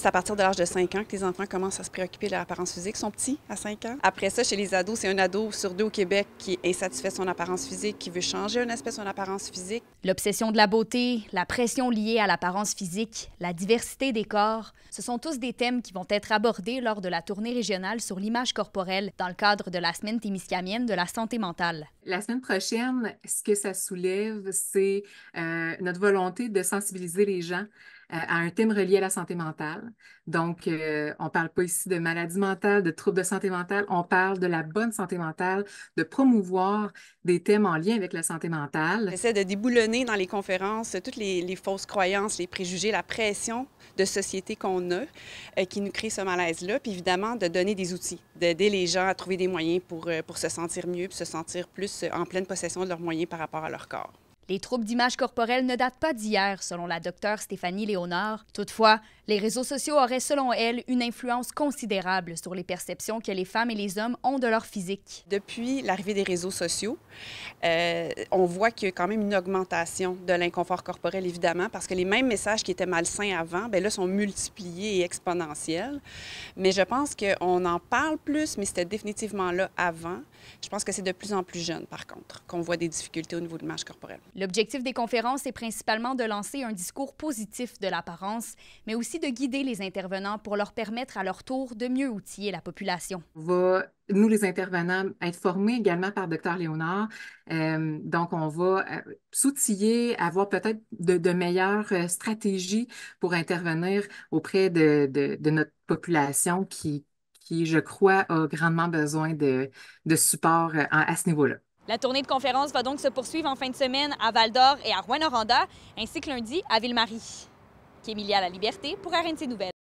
C'est à partir de l'âge de 5 ans que les enfants commencent à se préoccuper de leur apparence physique. Ils sont petits à 5 ans. Après ça, chez les ados, c'est un ado sur 2 au Québec qui est insatisfait de son apparence physique, qui veut changer un aspect de son apparence physique. L'obsession de la beauté, la pression liée à l'apparence physique, la diversité des corps, ce sont tous des thèmes qui vont être abordés lors de la tournée régionale sur l'image corporelle dans le cadre de la Semaine témiscamienne de la santé mentale. La semaine prochaine, ce que ça soulève, c'est notre volonté de sensibiliser les gens à un thème relié à la santé mentale. Donc, on ne parle pas ici de maladie mentale, de troubles de santé mentale, on parle de la bonne santé mentale, de promouvoir des thèmes en lien avec la santé mentale. J'essaie de déboulonner dans les conférences toutes les fausses croyances, les préjugés, la pression de société qu'on a qui nous crée ce malaise-là, puis évidemment de donner des outils, d'aider les gens à trouver des moyens pour se sentir mieux, puis se sentir plus en pleine possession de leurs moyens par rapport à leur corps. Les troubles d'image corporelle ne datent pas d'hier, selon la docteure Stéphanie Léonard. Toutefois, les réseaux sociaux auraient, selon elle, une influence considérable sur les perceptions que les femmes et les hommes ont de leur physique. Depuis l'arrivée des réseaux sociaux, on voit qu'il y a quand même une augmentation de l'inconfort corporel, évidemment, parce que les mêmes messages qui étaient malsains avant, bien là, sont multipliés et exponentiels. Mais je pense qu'on en parle plus, mais c'était définitivement là avant. Je pense que c'est de plus en plus jeune, par contre, qu'on voit des difficultés au niveau de l'image corporelle. L'objectif des conférences est principalement de lancer un discours positif de l'apparence, mais aussi de guider les intervenants pour leur permettre à leur tour de mieux outiller la population. On va, nous, les intervenants, être formés également par Dr Léonard. Donc, on va s'outiller, avoir peut-être de meilleures stratégies pour intervenir auprès de notre population qui, je crois, a grandement besoin de support à ce niveau-là. La tournée de conférences va donc se poursuivre en fin de semaine à Val-d'Or et à Rouyn-Noranda, ainsi que lundi à Ville-Marie. Kémilia La Liberté pour RNC Nouvelles.